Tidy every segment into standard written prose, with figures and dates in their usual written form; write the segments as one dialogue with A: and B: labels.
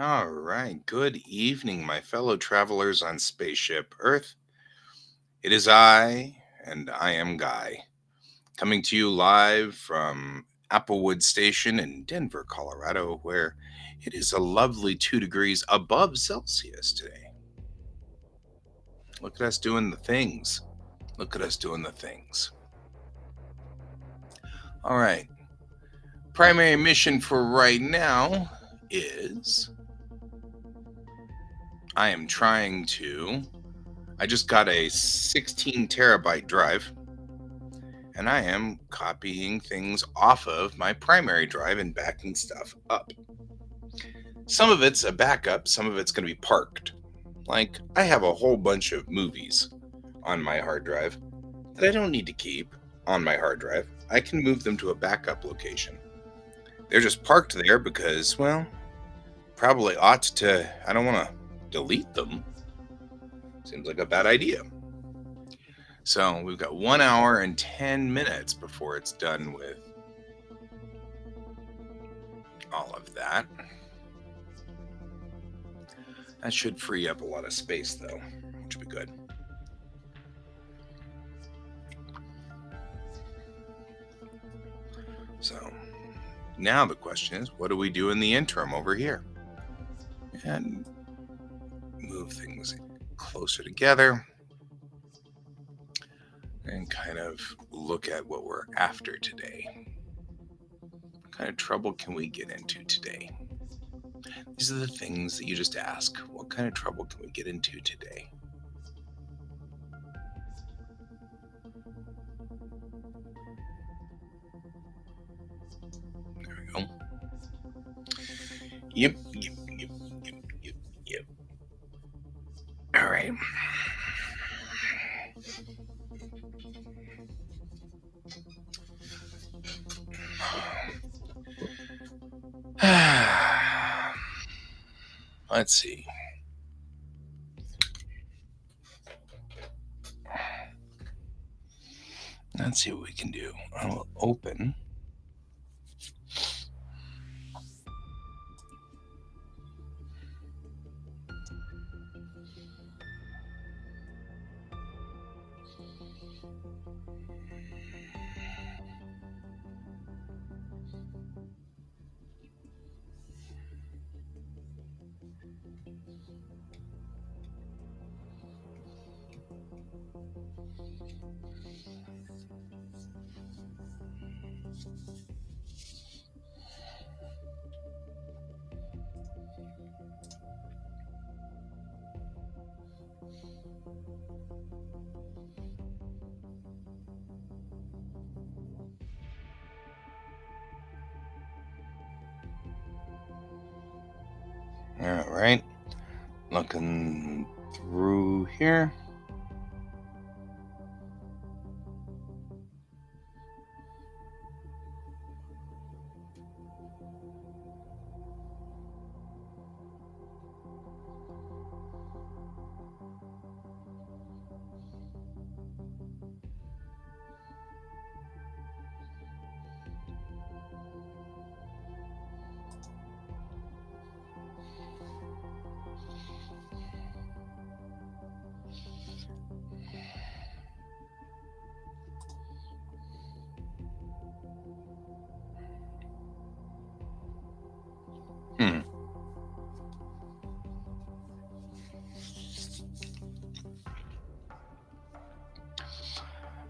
A: All right. Good evening, my fellow travelers on Spaceship Earth. It is I, and I am Guy, coming to you live from Applewood Station in Denver, Colorado, where it is a lovely 2 degrees above Celsius today. Look at us doing the things. Look at us doing the things. All right. Primary mission for right now is I am trying to. I just got a 16 terabyte drive, and I am copying things off of my primary drive and backing stuff up. Some of it's a backup, some of it's going to be parked. Like, I have a whole bunch of movies on my hard drive that I don't need to keep on my hard drive. I can move them to a backup location. They're just parked there because, well, probably ought to. I don't want to delete them. Seems like a bad idea. So we've got 1 hour and 10 minutes before it's done with all of that. That should free up a lot of space, though, which would be good. So now the question is, what do we do in the interim over here? And move things closer together and kind of look at what we're after today. What kind of trouble can we get into today? These are the things that you just ask. What kind of trouble can we get into today? There we go. Yep. All right. Let's see. Let's see what we can do. I will open. All right. Looking through here.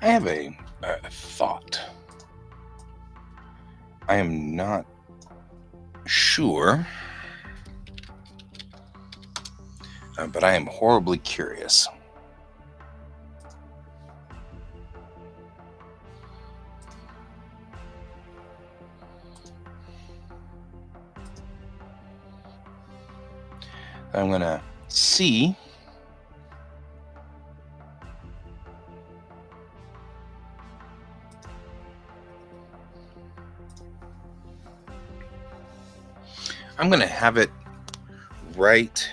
A: I have a thought. I am not sure, but I am horribly curious. I'm going to see I'm going to have it right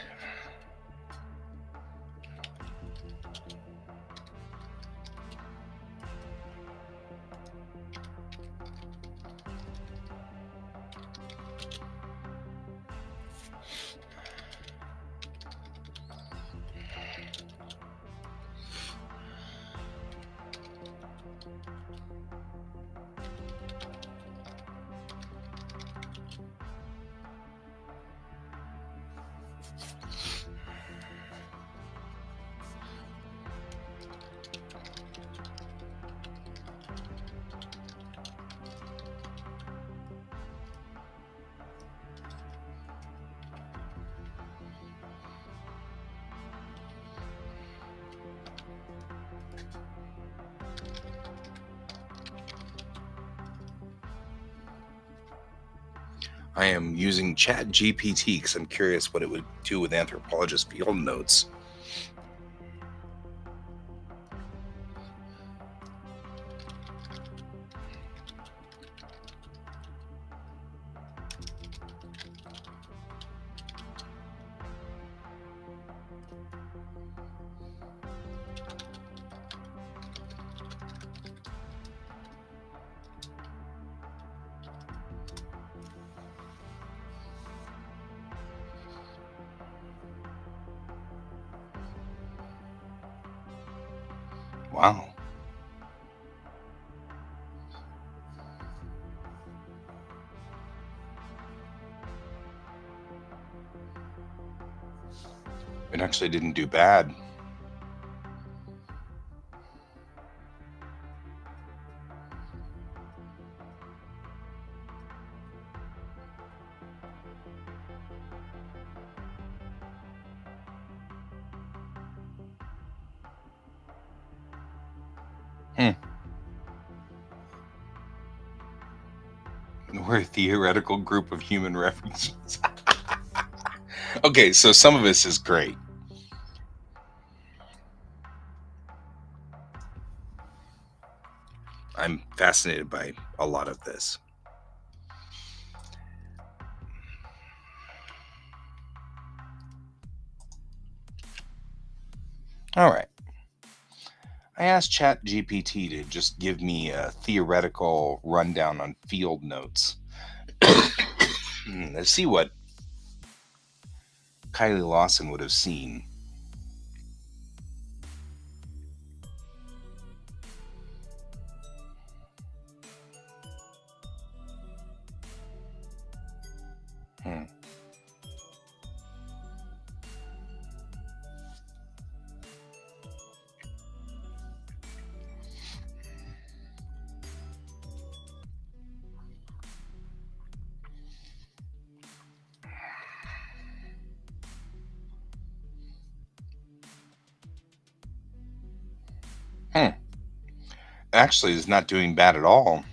A: I am using Chat GPT because I'm curious what it would do with anthropologist field notes. Wow. It actually didn't do bad. We're a theoretical group of human refugees. Okay, so some of this is great. I'm fascinated by a lot of this. All right. I asked ChatGPT to just give me a theoretical rundown on field notes. Let's see what Kylie Lawson would have seen. Hmm. Actually, is not doing bad at all.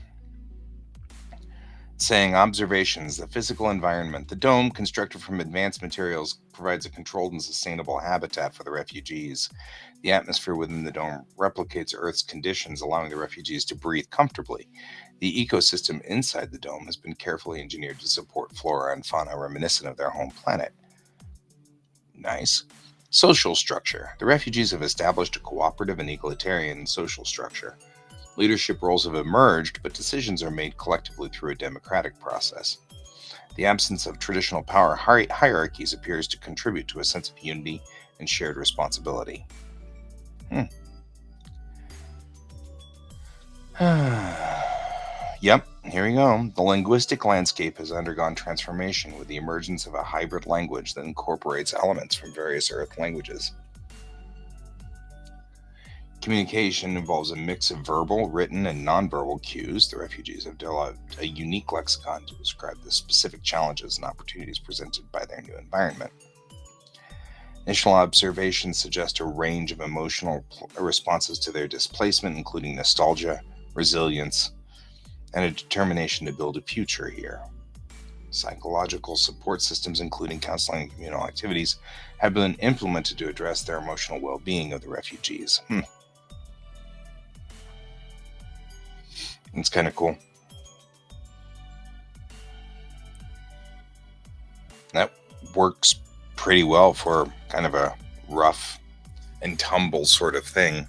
A: Saying observations, the physical environment. The dome, constructed from advanced materials, provides a controlled and sustainable habitat for the refugees. The atmosphere within the dome replicates Earth's conditions, allowing the refugees to breathe comfortably. The ecosystem inside the dome has been carefully engineered to support flora and fauna reminiscent of their home planet. Nice. Social structure. The refugees have established a cooperative and egalitarian social structure. Leadership roles have emerged, but decisions are made collectively through a democratic process. The absence of traditional power hierarchies appears to contribute to a sense of unity and shared responsibility. Yep, here we go. The linguistic landscape has undergone transformation with the emergence of a hybrid language that incorporates elements from various Earth languages. Communication involves a mix of verbal, written, and nonverbal cues. The refugees have developed a unique lexicon to describe the specific challenges and opportunities presented by their new environment. Initial observations suggest a range of emotional responses to their displacement, including nostalgia, resilience, and a determination to build a future here. Psychological support systems, including counseling and communal activities, have been implemented to address their emotional well being of the refugees. It's kind of cool. That works pretty well for kind of a rough and tumble sort of thing.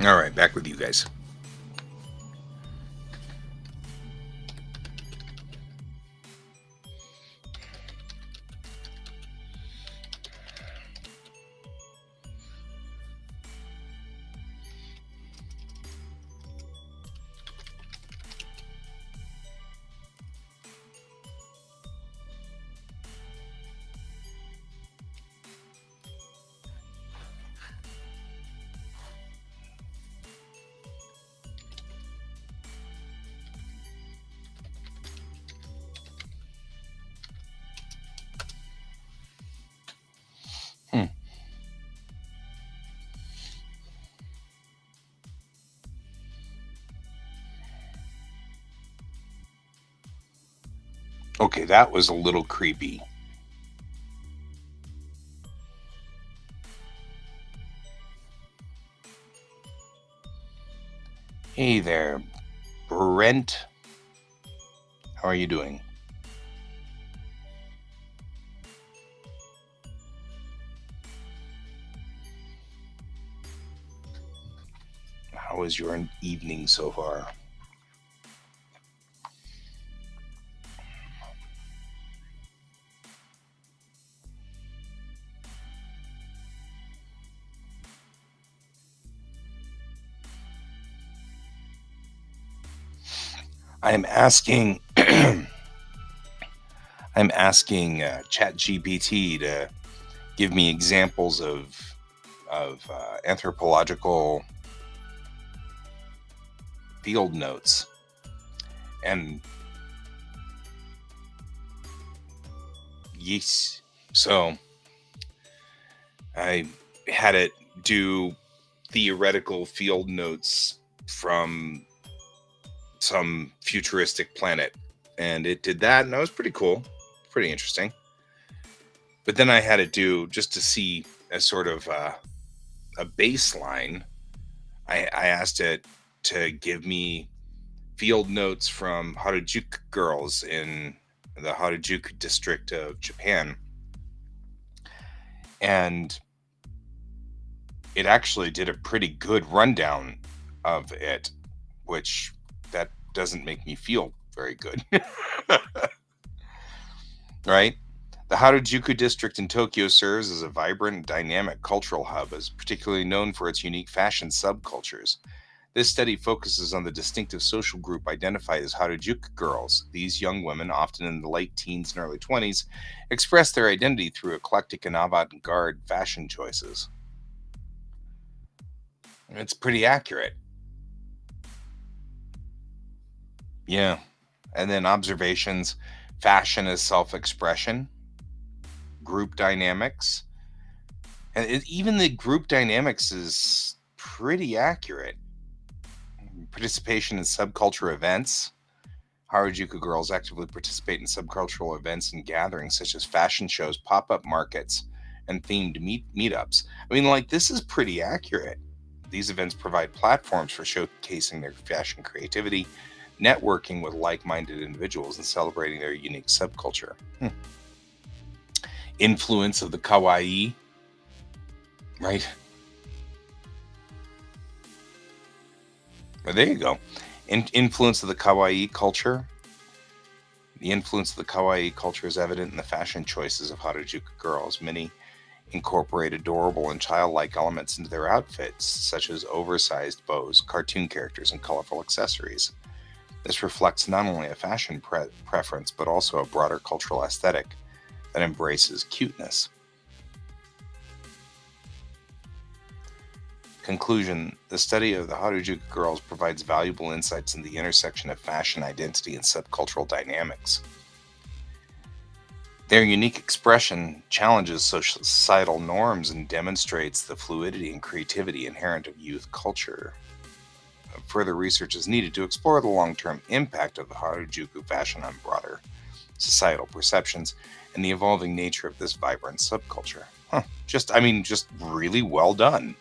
A: All right, back with you guys. Okay, that was a little creepy. Hey there, Brent. How are you doing? How is your evening so far? I'm asking I'm asking ChatGPT to give me examples of anthropological field notes, and yes, so I had it do theoretical field notes from some futuristic planet, and it did that, and that was pretty cool, pretty interesting. But then I had it do, just to see as sort of a baseline, I asked it to give me field notes from Harajuku girls in the Harajuku district of Japan, and it actually did a pretty good rundown of it, which that doesn't make me feel very good. Right? The Harajuku district in Tokyo serves as a vibrant, dynamic cultural hub, as particularly known for its unique fashion subcultures. This study focuses on the distinctive social group identified as Harajuku girls. These young women, often in the late teens and early 20s, express their identity through eclectic and avant-garde fashion choices. It's pretty accurate. Yeah. And then observations, fashion as self-expression, group dynamics. And even the group dynamics is pretty accurate. Participation in subculture events. Harajuku girls actively participate in subcultural events and gatherings such as fashion shows, pop-up markets, and themed meetups. I mean, like, this is pretty accurate. These events provide platforms for showcasing their fashion creativity, networking with like-minded individuals, and celebrating their unique subculture. Influence of the kawaii, right? Well, there you go. Influence of the kawaii culture. The influence of the kawaii culture is evident in the fashion choices of Harajuku girls. Many incorporate adorable and childlike elements into their outfits, such as oversized bows, cartoon characters, and colorful accessories. This reflects not only a fashion preference, but also a broader cultural aesthetic that embraces cuteness. Conclusion: the study of the Harajuku girls provides valuable insights into the intersection of fashion, identity, and subcultural dynamics. Their unique expression challenges societal norms and demonstrates the fluidity and creativity inherent of youth culture. Further research is needed to explore the long-term impact of the Harajuku fashion on broader societal perceptions and the evolving nature of this vibrant subculture. Just really well done.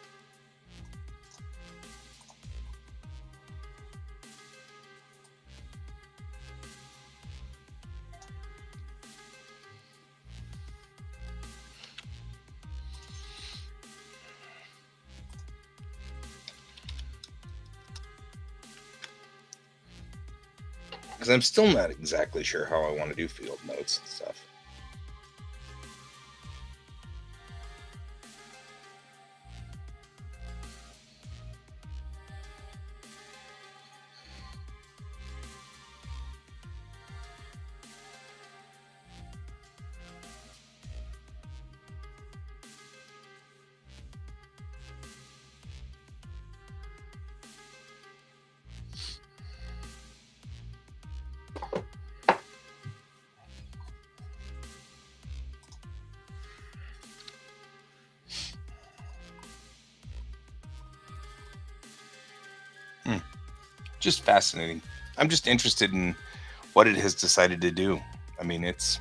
A: Because I'm still not exactly sure how I want to do field notes and stuff. Just fascinating. I'm just interested in what it has decided to do. I mean, it's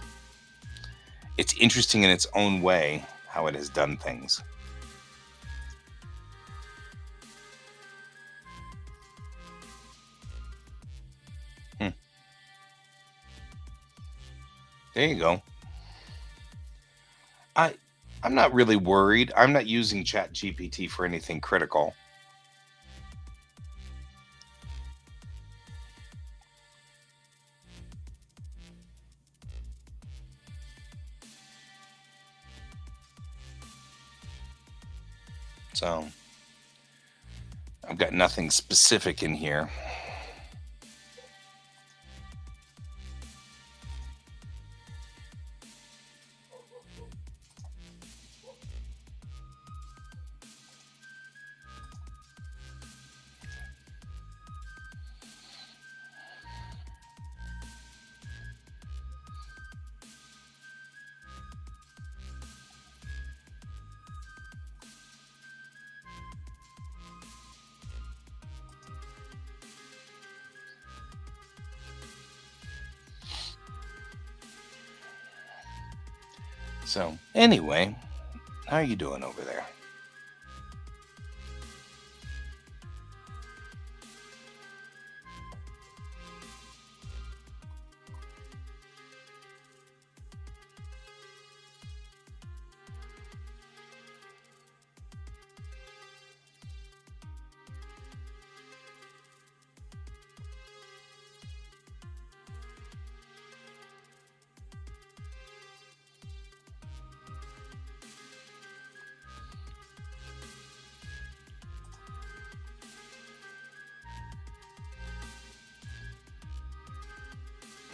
A: interesting in its own way how it has done things. There you go. I I'm not really worried. I'm not using Chat GPT for anything critical. So I've got nothing specific in here. So anyway, how are you doing over there?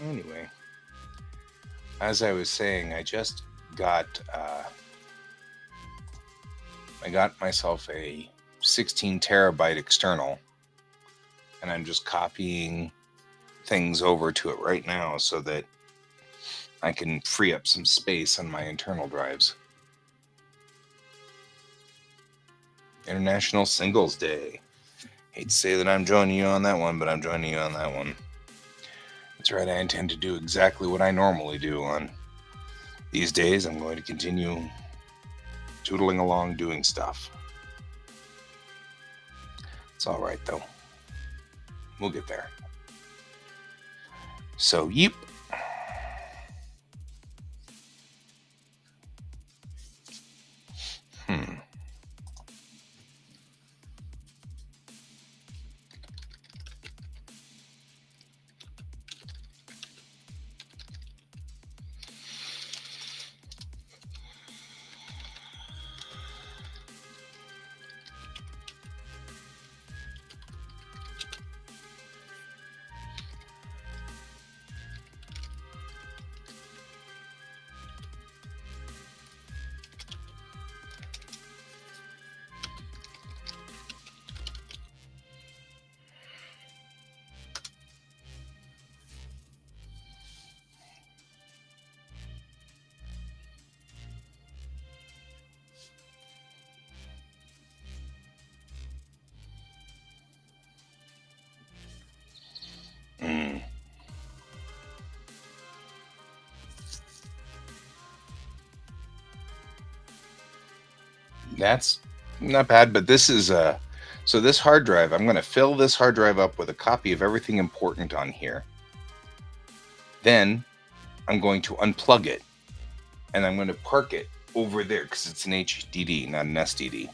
A: Anyway, as I was saying, got uh, I got myself a 16 terabyte external, and I'm just copying things over to it right now so that I can free up some space on my internal drives. International Singles Day. Hate to say that I'm joining you on that one, but I'm joining you on that one. That's right, I intend to do exactly what I normally do on these days. I'm going to continue tootling along doing stuff. It's all right, though. We'll get there. So, yep. That's not bad, but this is so this hard drive, I'm going to fill this hard drive up with a copy of everything important on here. Then I'm going to unplug it and I'm going to park it over there because it's an HDD, not an SDD.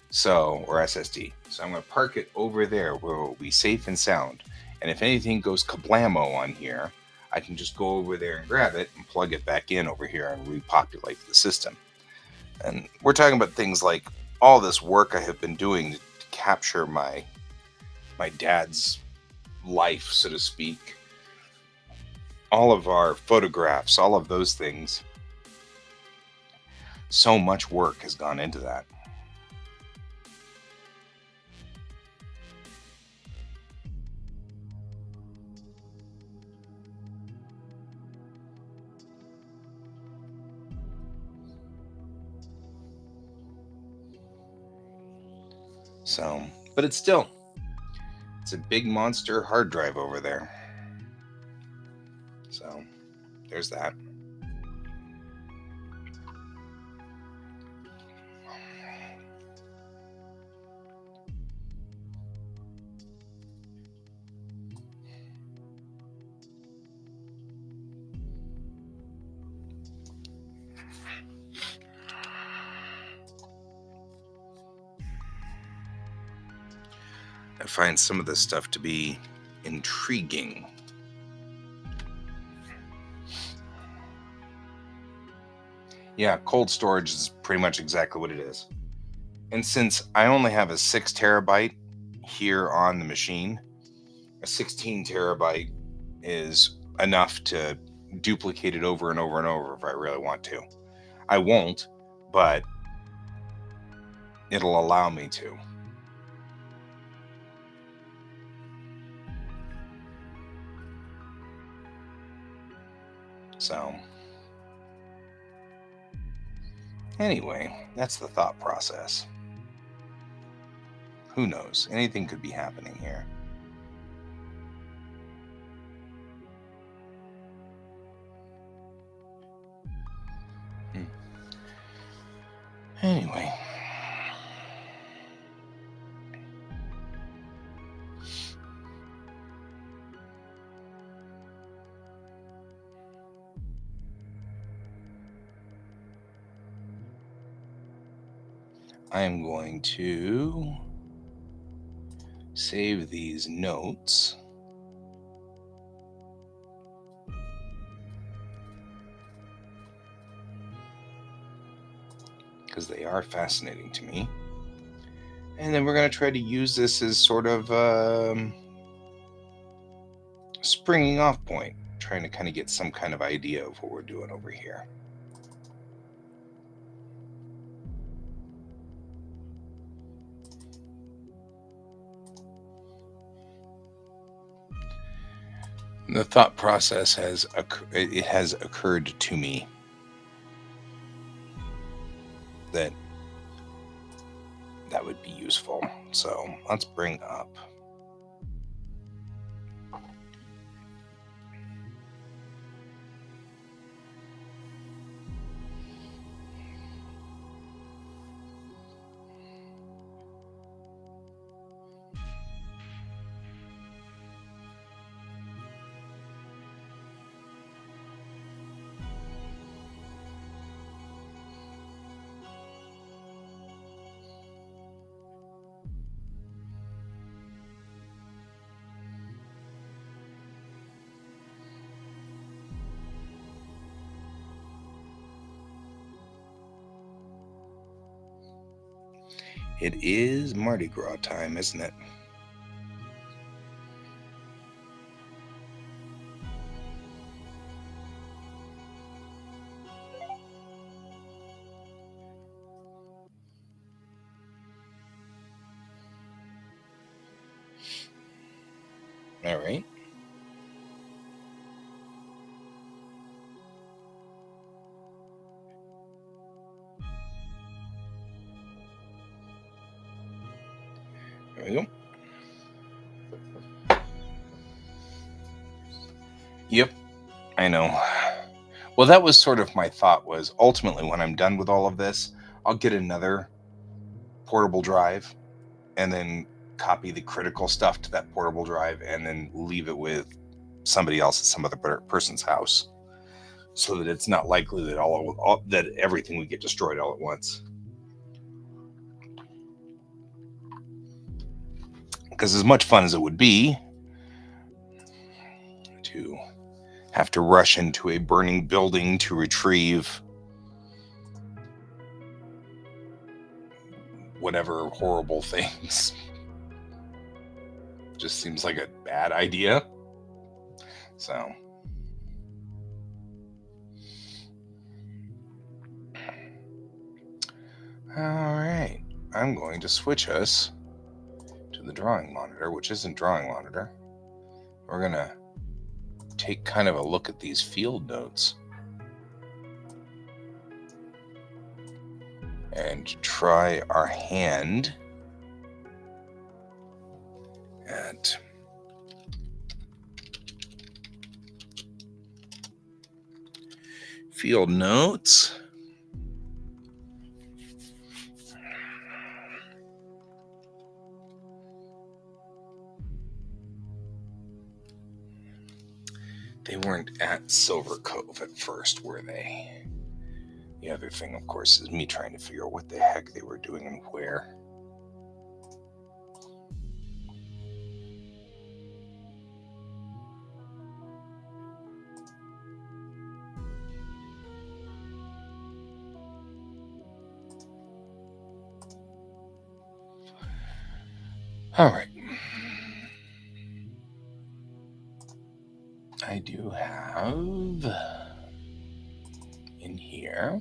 A: So, or SSD. So I'm going to park it over there where it will be safe and sound. And if anything goes kablamo on here, I can just go over there and grab it and plug it back in over here and repopulate the system. And we're talking about things like all this work I have been doing to capture my dad's life, so to speak. All of our photographs, all of those things. So much work has gone into that. So, but it's a big monster hard drive over there. So, there's that. I find some of this stuff to be intriguing. Yeah, cold storage is pretty much exactly what it is. And since I only have a 6 terabyte here on the machine, a 16 terabyte is enough to duplicate it over and over and over if I really want to. I won't, but it'll allow me to. So, anyway, that's the thought process. Who knows? Anything could be happening here. Anyway. I am going to save these notes. Because they are fascinating to me. And then we're going to try to use this as sort of springing off point, trying to kind of get some kind of idea of what we're doing over here. The thought process has occurred to me that would be useful. So let's bring up. It is Mardi Gras time, isn't it? All right. There we go. Yep, I know. Well, that was sort of my thought, was ultimately when I'm done with all of this, I'll get another portable drive and then copy the critical stuff to that portable drive and then leave it with somebody else at some other person's house, so that it's not likely that all that everything would get destroyed all at once. Because as much fun as it would be to have to rush into a burning building to retrieve whatever horrible things, just seems like a bad idea. So all right, I'm going to switch us to the drawing monitor, which isn't drawing monitor. We're gonna take kind of a look at these field notes and try our hand at field notes. They weren't at Silver Cove at first, were they? The other thing, of course, is me trying to figure out what the heck they were doing and where. All right. I do have in here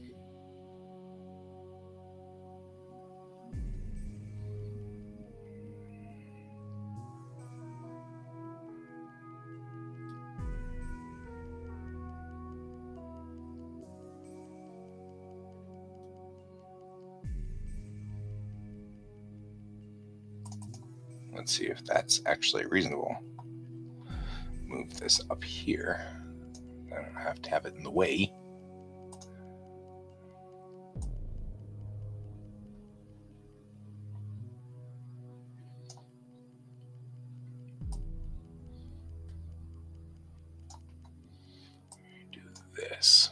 A: let's see if that's actually reasonable. Move this up here. I don't have to have it in the way. Do this.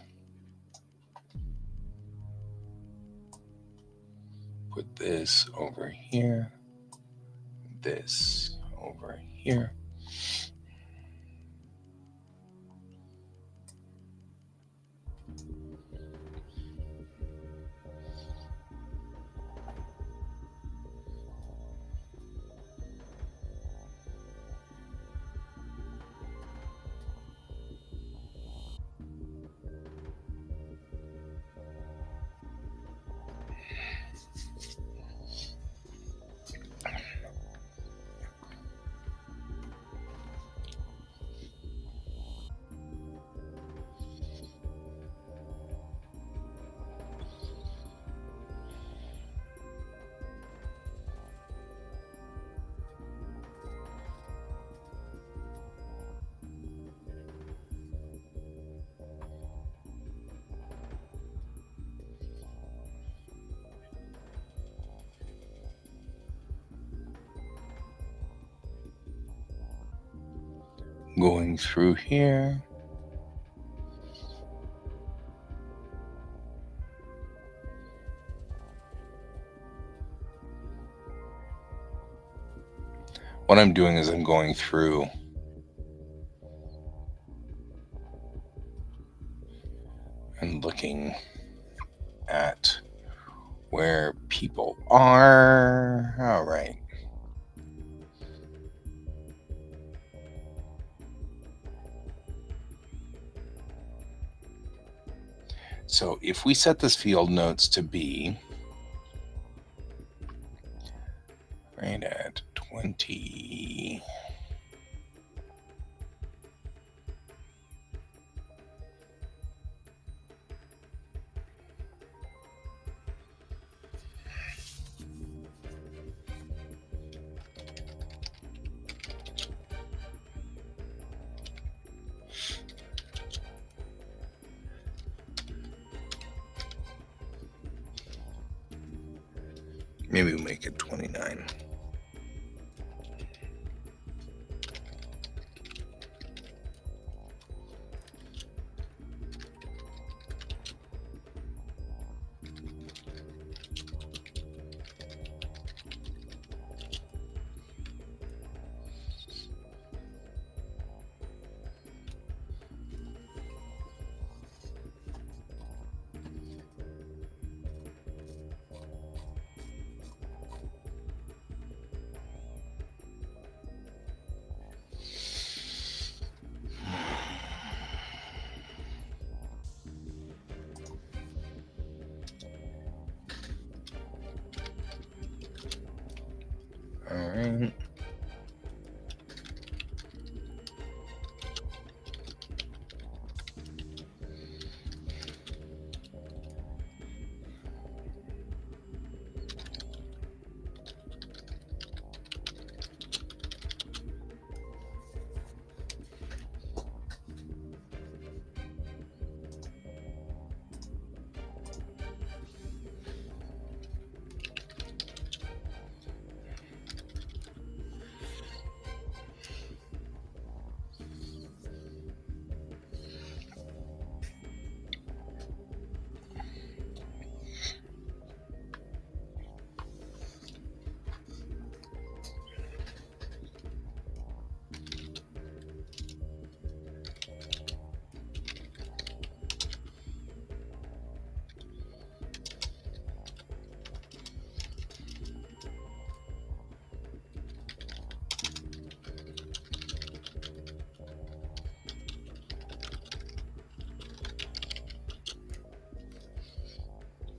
A: Put this over here. This over here. Going through here. What I'm doing is I'm going through and looking at where people are. All right. So if we set this field notes to be right at 20, maybe we'll make it 29. All right.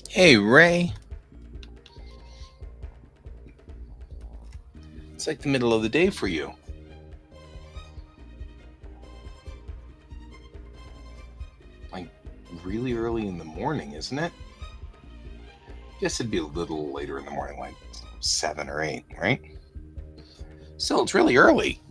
A: Hey, Ray. It's like the middle of the day for you. Like really early in the morning, isn't it? Guess it'd be a little later in the morning, like 7 or 8, right? Still, it's really early.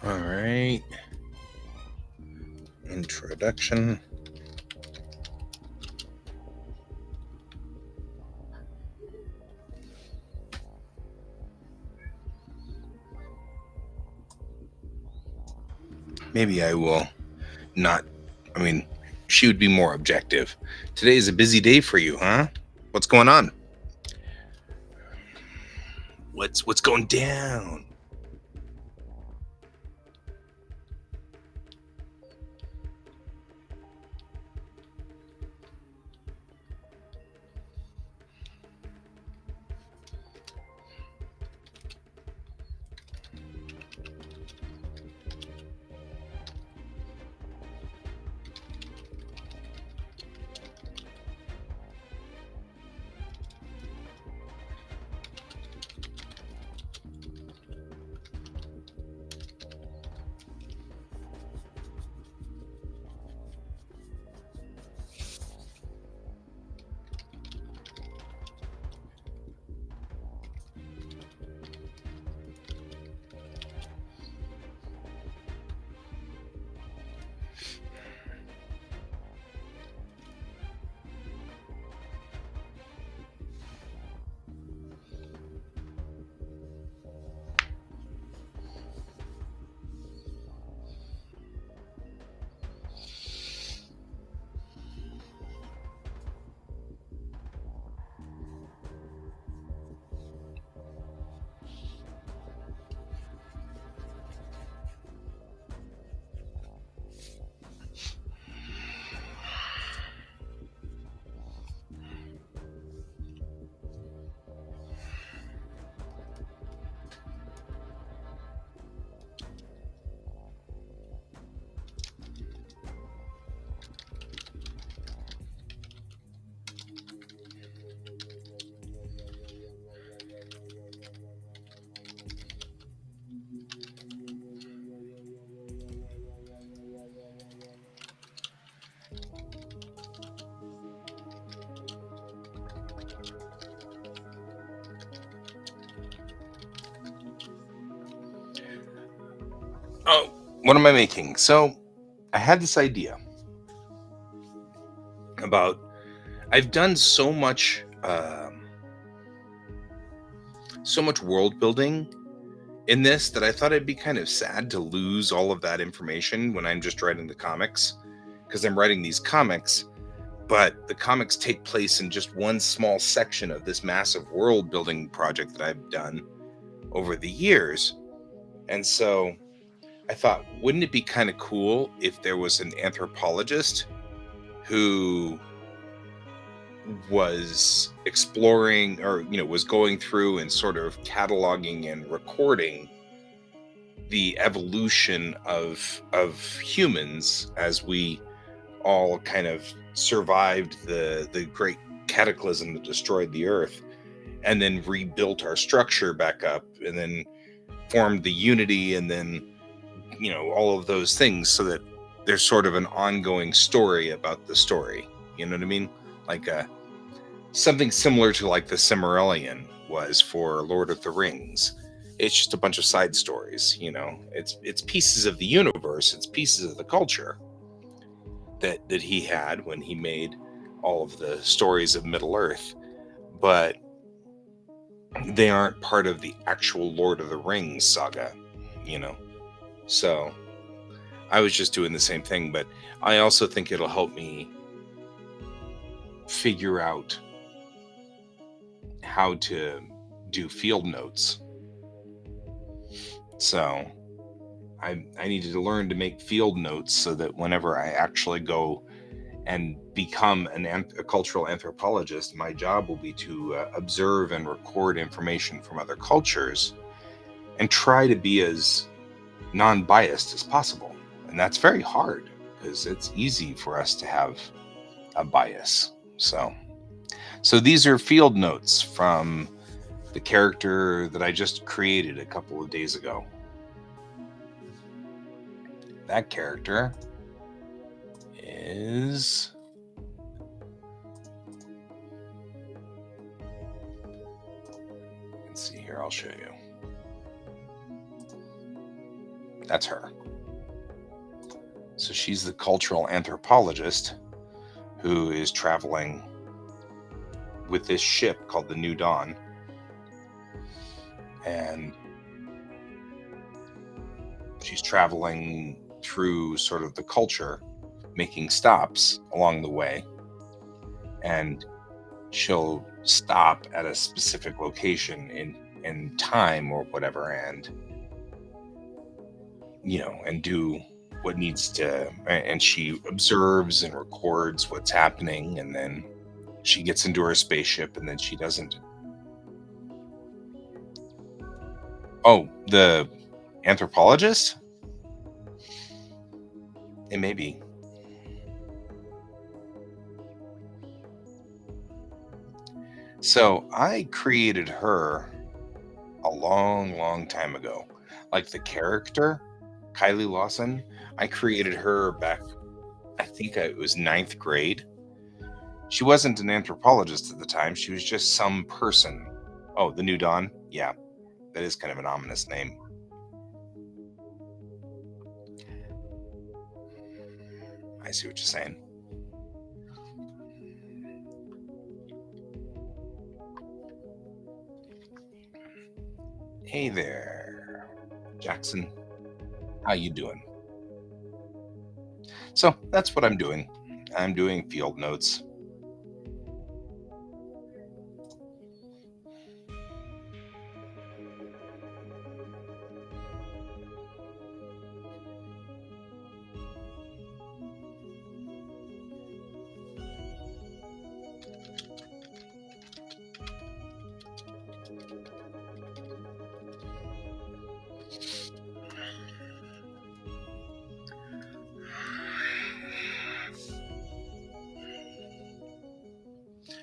A: All right. Introduction. Maybe I will not, she would be more objective. Today is a busy day for you, huh? What's going on? What's going down? Oh, what am I making? So I had this idea about I've done so much world building in this that I thought it'd be kind of sad to lose all of that information when I'm just writing the comics, because I'm writing these comics, but the comics take place in just one small section of this massive world building project that I've done over the years. And so I thought, wouldn't it be kind of cool if there was an anthropologist who was exploring, or was going through and sort of cataloging and recording the evolution of humans as we all kind of survived the great cataclysm that destroyed the earth, and then rebuilt our structure back up, and then formed the unity, and then all of those things, so that there's sort of an ongoing story about the story. You know what I mean? Like something similar to like the Cimmerillion was for Lord of the Rings. It's just a bunch of side stories. It's pieces of the universe, it's pieces of the culture that he had when he made all of the stories of Middle Earth, but they aren't part of the actual Lord of the Rings saga, you know. So I was just doing the same thing, but I also think it'll help me figure out how to do field notes. So I needed to learn to make field notes so that whenever I actually go and become a cultural anthropologist, my job will be to observe and record information from other cultures and try to be as non-biased as possible. And that's very hard because it's easy for us to have a bias. So these are field notes from the character that I just created a couple of days ago. That character is... let's see here, I'll show you. That's her. So she's the cultural anthropologist who is traveling with this ship called the New Dawn. And she's traveling through sort of the culture, making stops along the way. And she'll stop at a specific location in time or whatever, and and do what needs to, and she observes and records what's happening, and then she gets into her spaceship, and then she doesn't. Oh, the anthropologist? It may be. So I created her a long, long time ago. Like the character, Kylie Lawson, I created her back, I think it was ninth grade. She wasn't an anthropologist at the time. She was just some person. Oh, the New Dawn? Yeah, that is kind of an ominous name. I see what you're saying. Hey there, Jackson. How you doing? So that's what I'm doing. I'm doing field notes.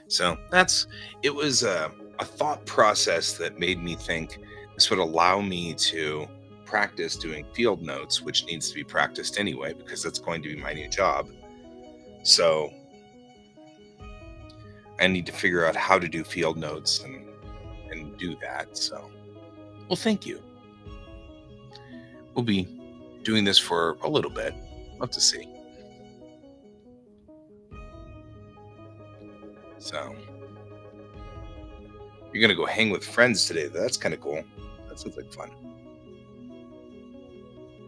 A: So it was a thought process that made me think this would allow me to practice doing field notes, which needs to be practiced anyway, because that's going to be my new job. So I need to figure out how to do field notes and do that. So, well, thank you. We'll be doing this for a little bit. Love to see. So you're gonna go hang with friends today. That's kind of cool. That sounds like fun.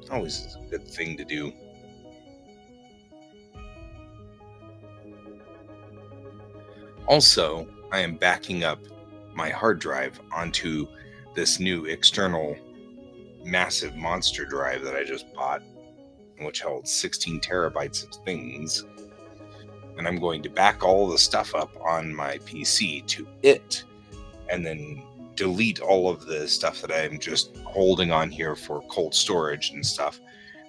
A: Always is a good thing to do. Also, I am backing up my hard drive onto this new external massive monster drive that I just bought, which holds 16 terabytes of things. And I'm going to back all the stuff up on my PC to it, and then delete all of the stuff that I'm just holding on here for cold storage and stuff.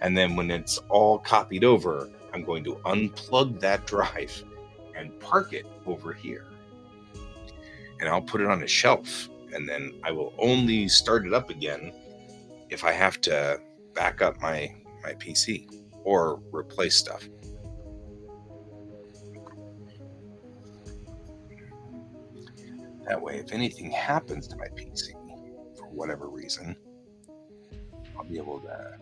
A: And then when it's all copied over, I'm going to unplug that drive and park it over here. And I'll put it on a shelf, and then I will only start it up again if I have to back up my PC or replace stuff. That way, if anything happens to my PC for whatever reason, I'll be able to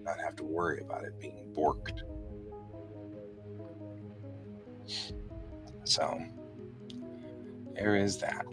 A: not have to worry about it being borked. So there is that.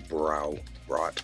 A: Brow rot.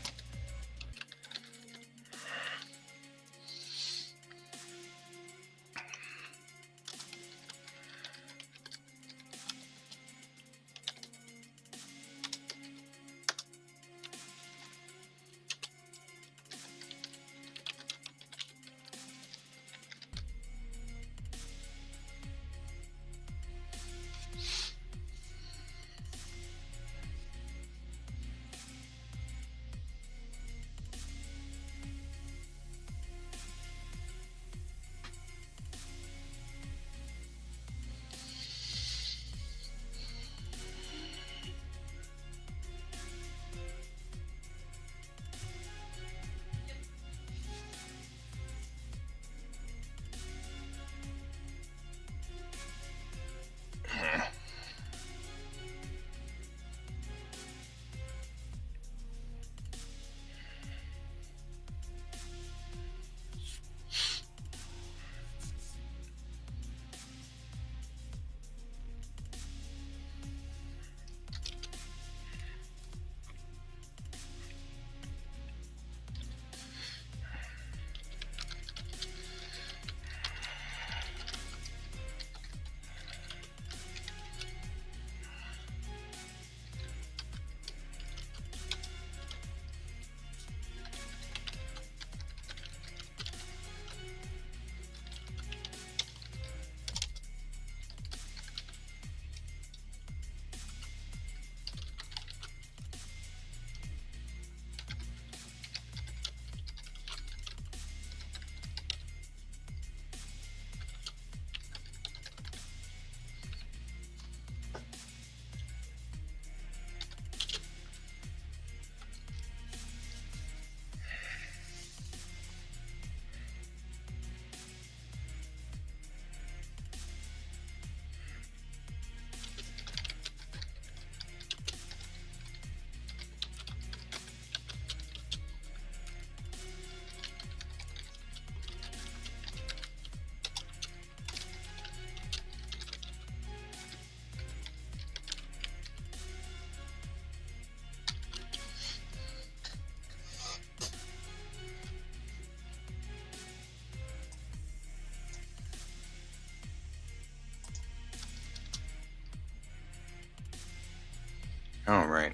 A: All right.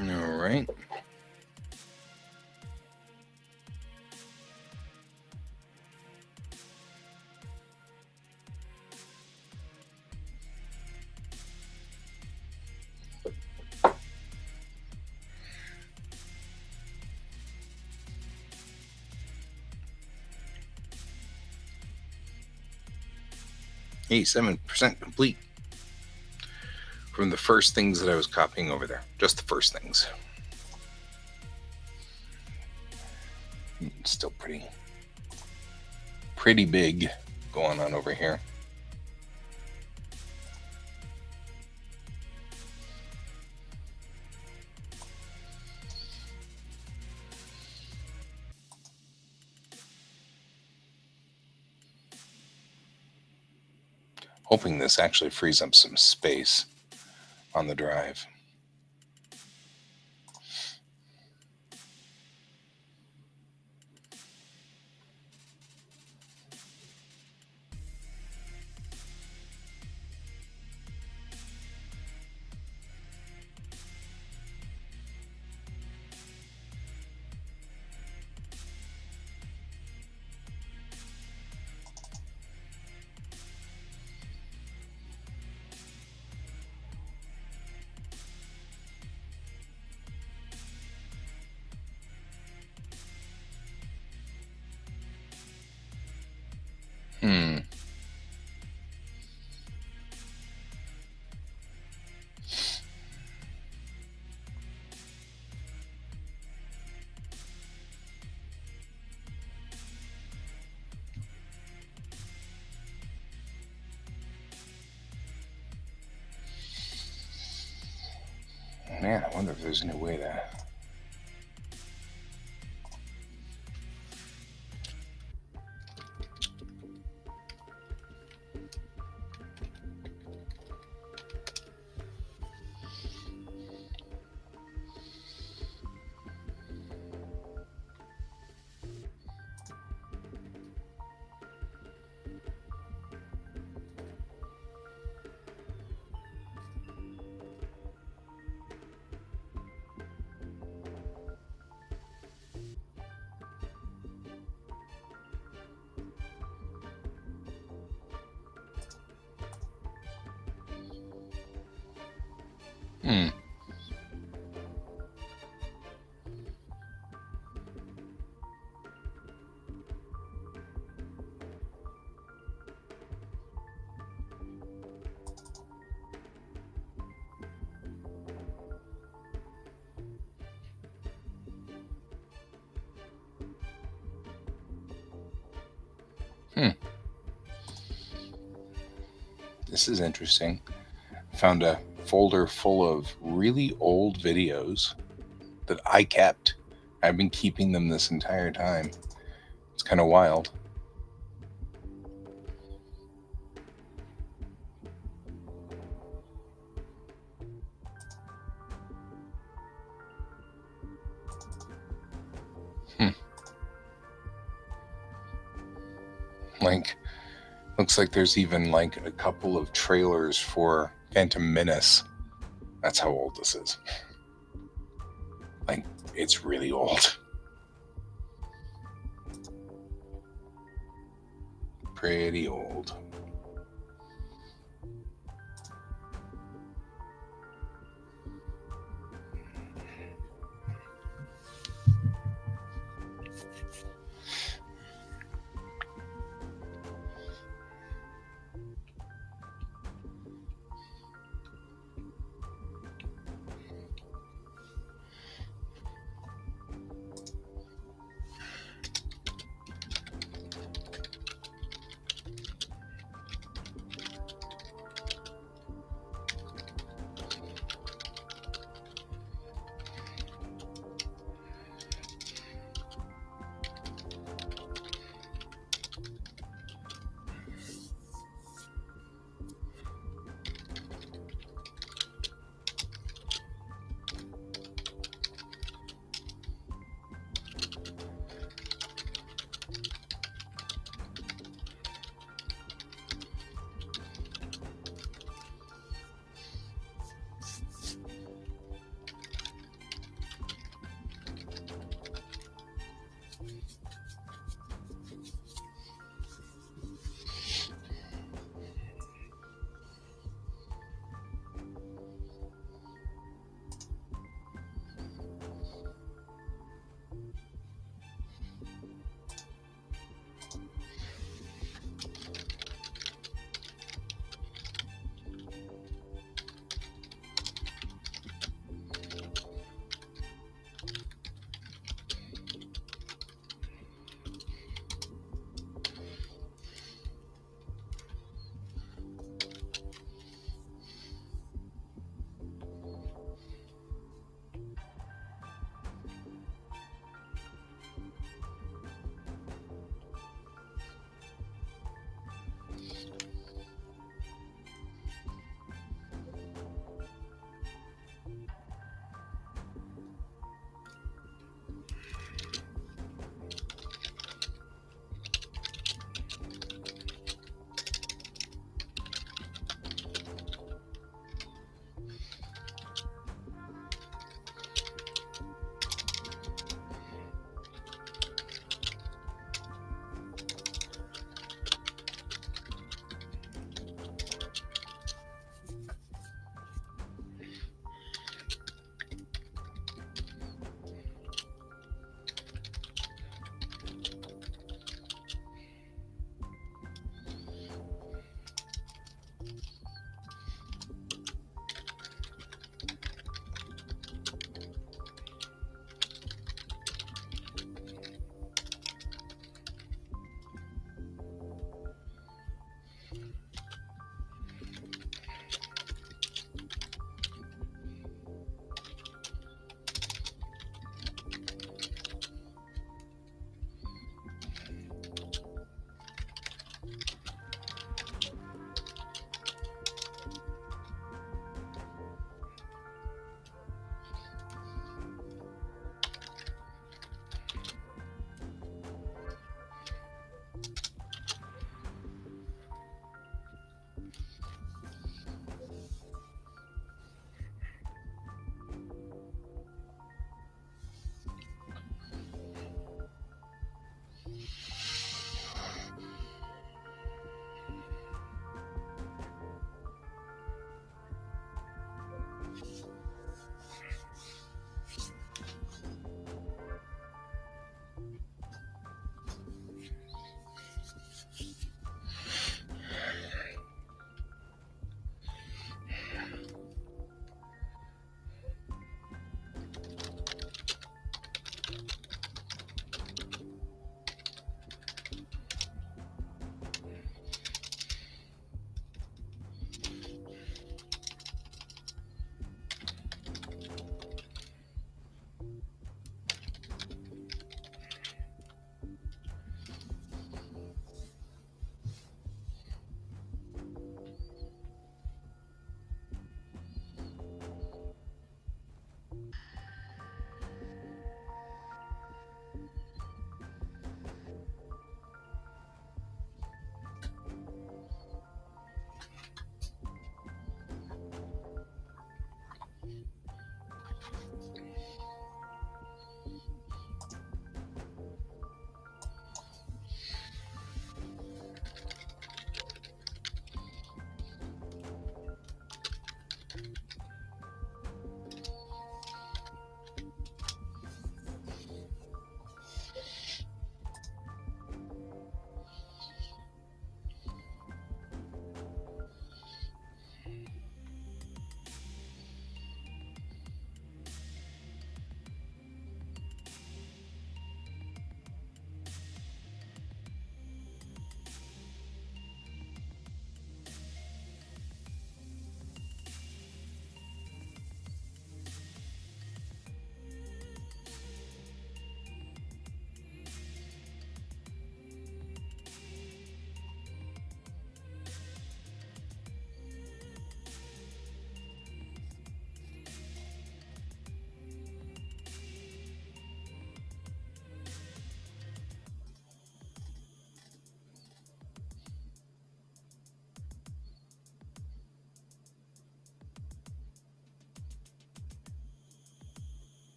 A: All right. Hey, 7% complete from the first things that I was copying over there. Just the first things. It's still pretty big going on over here. Hoping this actually frees up some space on the drive. Man, I wonder if there's any way to... This is interesting. Found a folder full of really old videos that I kept. I've been keeping them this entire time. It's kind of wild. Like, looks like there's even like a couple of trailers for Phantom Menace. That's how old this is. Like, it's really old. Pretty old.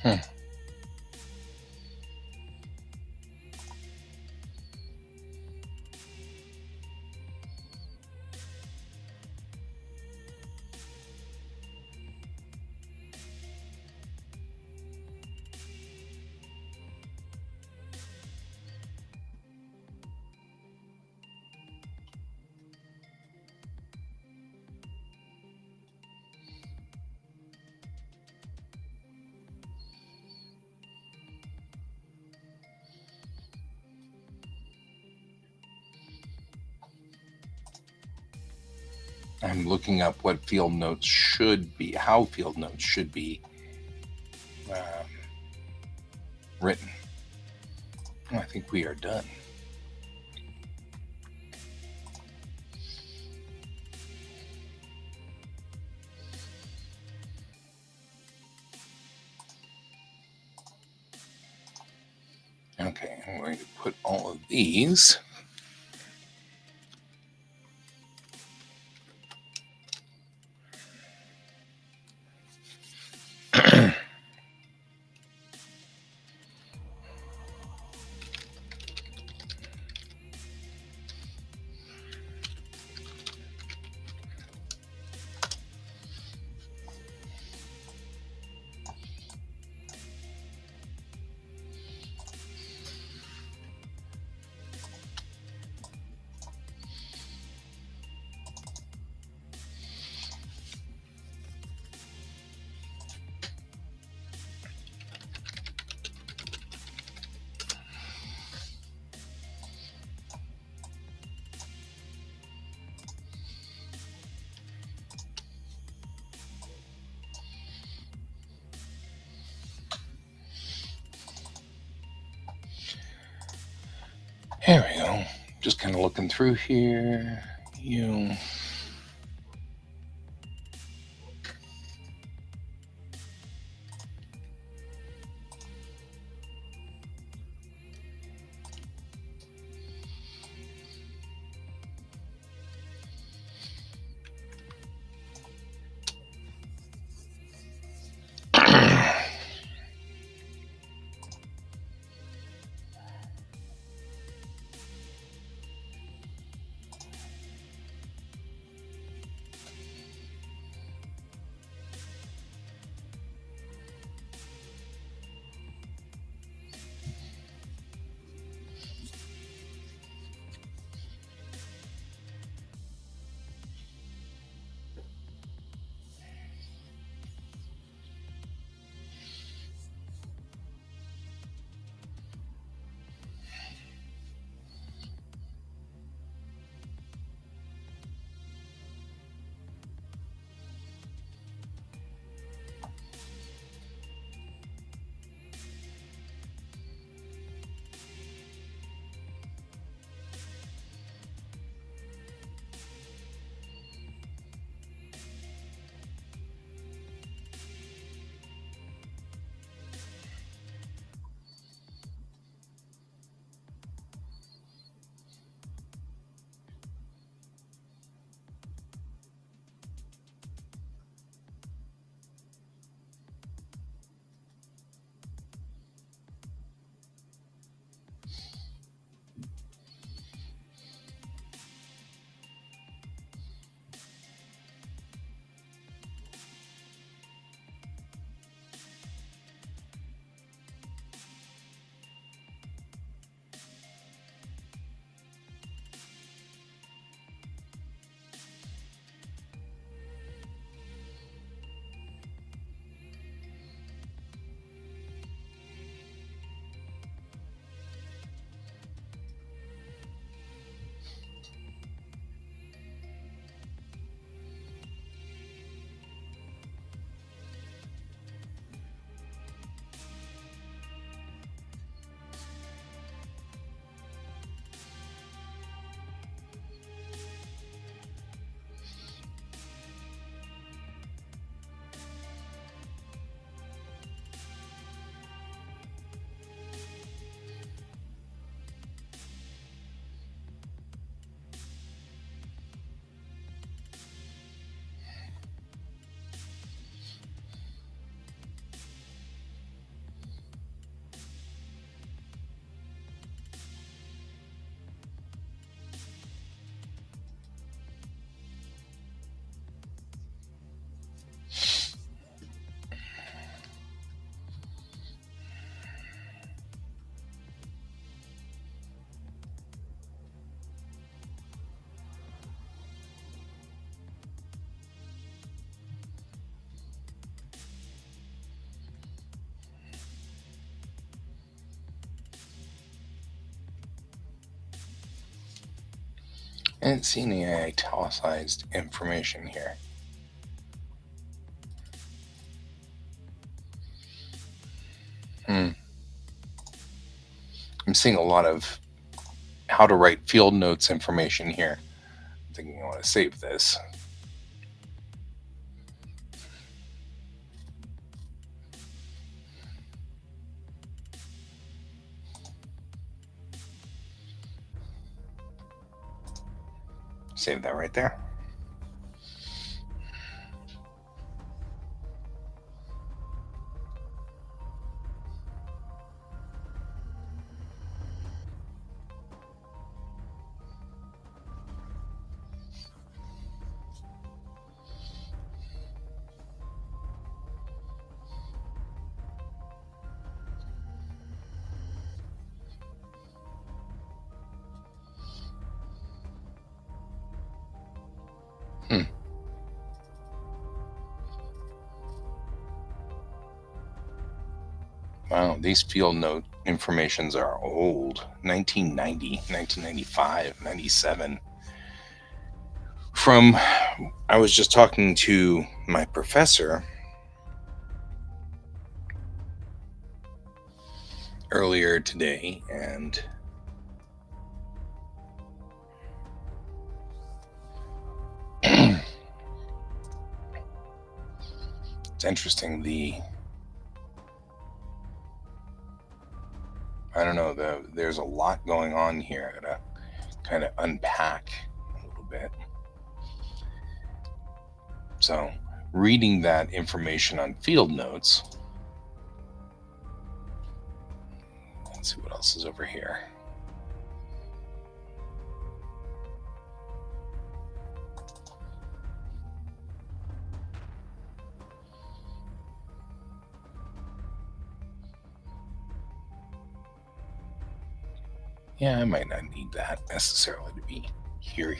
A: Hmm. I'm looking up what field notes should be, how field notes should be written. I think we are done. Okay, I'm going to put all of these. There we go. Just kind of looking through here. You. I didn't see any italicized information here. I'm seeing a lot of how to write field notes information here. I'm thinking I want to save this. Save that right there. Wow, these field note informations are old. 1990, 1995, 97. I was just talking to my professor earlier today, and it's interesting. I don't know, there's a lot going on here. I gotta kind of unpack a little bit. So, reading that information on field notes, let's see what else is over here. Yeah, I might not need that necessarily to be here.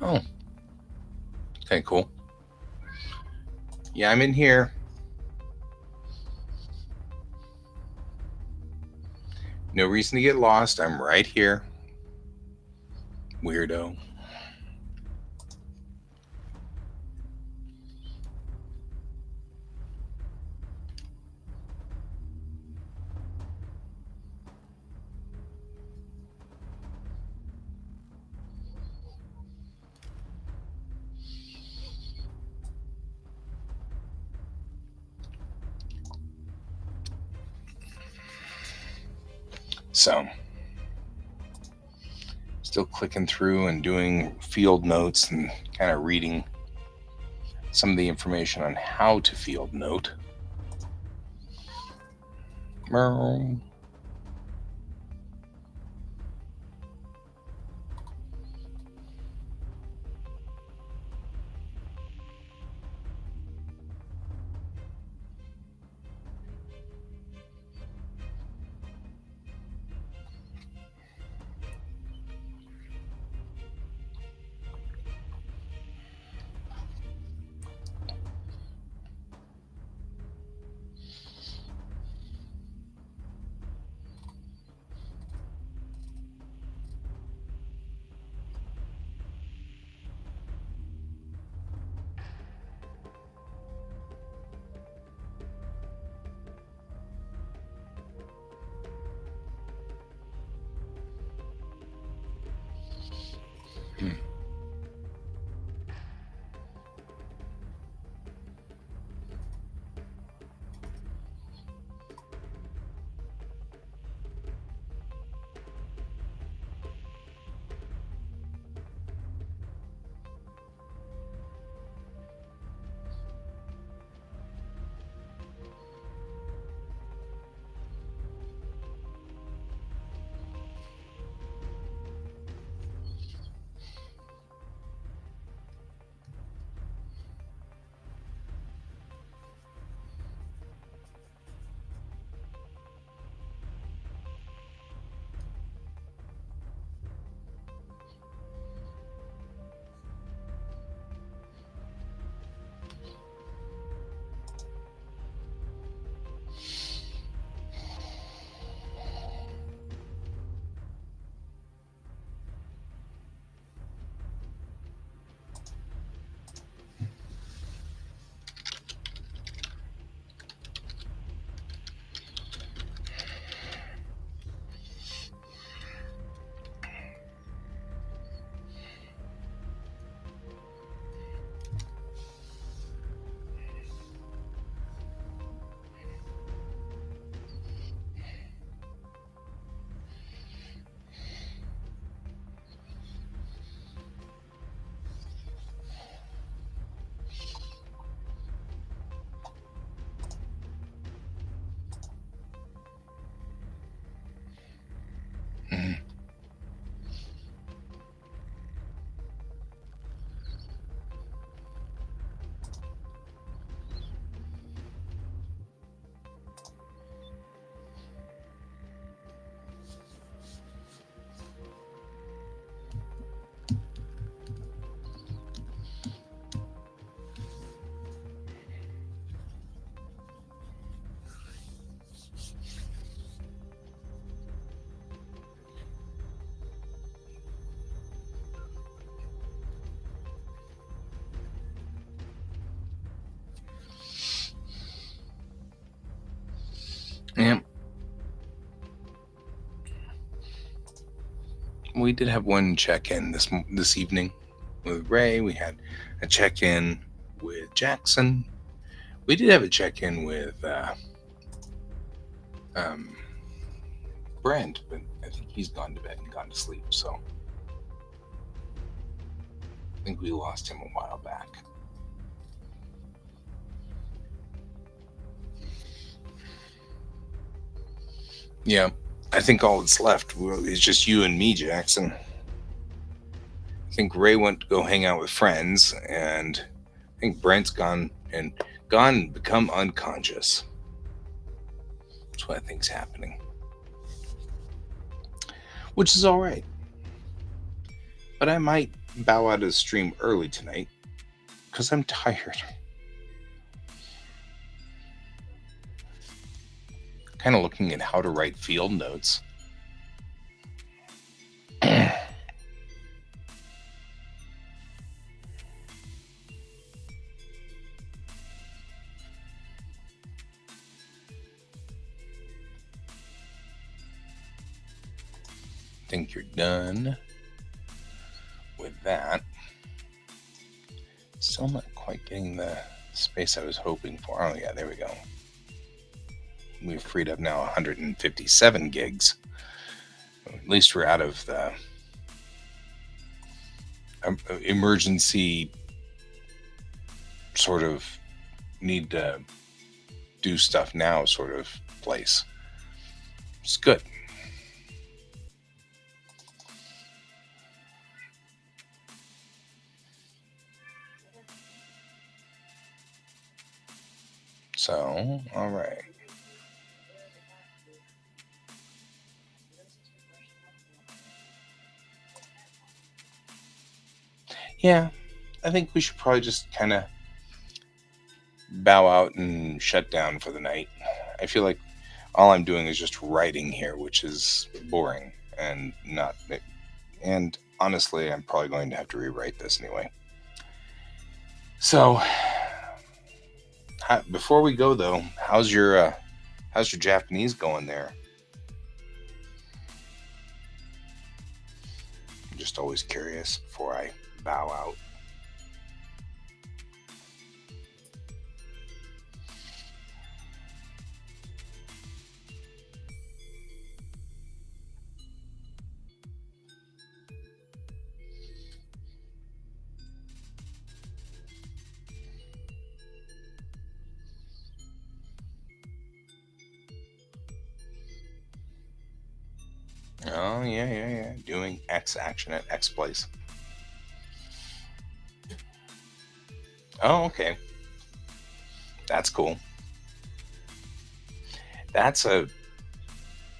A: Oh, okay, cool. Yeah, I'm in here. No reason to get lost. I'm right here. Weirdo. So, still clicking through and doing field notes and kind of reading some of the information on how to field note. Yeah, we did have one check-in this evening with Ray. We had a check-in with Jackson. We did have a check-in with um, Brent, but I think he's gone to bed and gone to sleep. So I think we lost him a while back. Yeah, I think all that's left is just you and me, Jackson. I think Ray went to go hang out with friends, and I think Brent's gone become unconscious. That's what I think's happening, which is all right. But I might bow out of the stream early tonight because I'm tired. Kind of looking at how to write field notes. Think you're done with that. Still not quite getting the space I was hoping for. Oh yeah, there we go. We've freed up now 157 gigs. At least we're out of the emergency sort of need to do stuff now sort of place. It's good. So, all right. Yeah, I think we should probably just kind of bow out and shut down for the night. I feel like all I'm doing is just writing here, which is boring and not. And honestly, I'm probably going to have to rewrite this anyway. So, before we go though, how's your Japanese going there? I'm just always curious before I bow out. Oh yeah. Doing X action at X place. Oh, okay. That's cool. That's a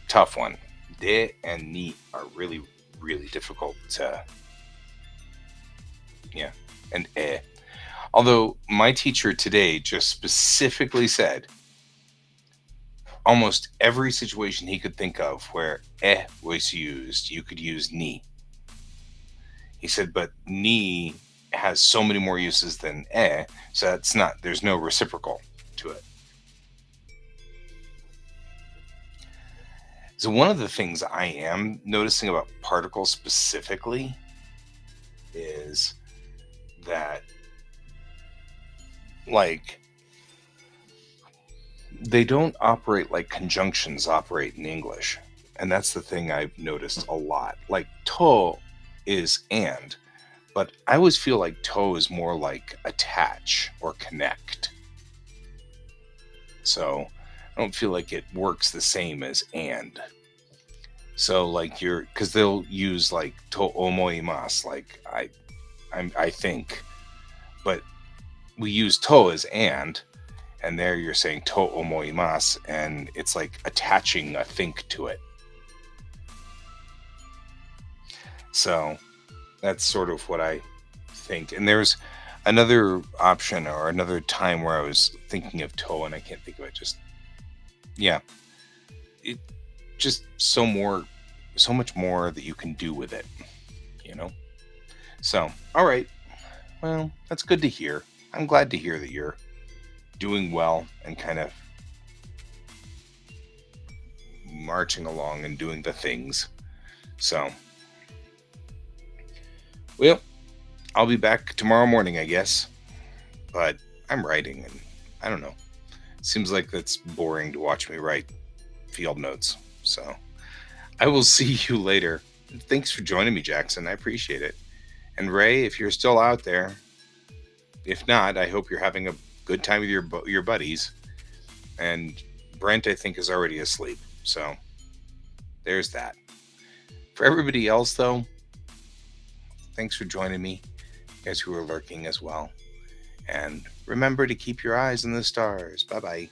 A: tough one. De and ni are really, really difficult to. Yeah. And eh. Although my teacher today just specifically said almost every situation he could think of where was used, you could use ni. He said, but ni has so many more uses than so that's not, there's no reciprocal to it. So one of the things I am noticing about particles specifically is that, like, they don't operate like conjunctions operate in English. And that's the thing I've noticed a lot. Like, to is and, but I always feel like to is more like attach or connect. So I don't feel like it works the same as and. So like because they'll use like to omoimasu, like I think, but we use to as and there you're saying to omoimasu, and it's like attaching a think to it. So that's sort of what I think. And there's another option or another time where I was thinking of to and I can't think of it. Just yeah, it just so much more that you can do with it, you know. So all right, well, that's good to hear. I'm glad to hear that you're doing well and kind of marching along and doing the things. So, well, I'll be back tomorrow morning, I guess. But I'm writing, and I don't know. Seems like that's boring to watch me write field notes. So, I will see you later. Thanks for joining me, Jackson. I appreciate it. And Ray, if you're still out there, if not, I hope you're having a good time with your buddies. And Brent, I think, is already asleep. So there's that. For everybody else, though, thanks for joining me, guys who are lurking as well. And remember to keep your eyes on the stars. Bye bye.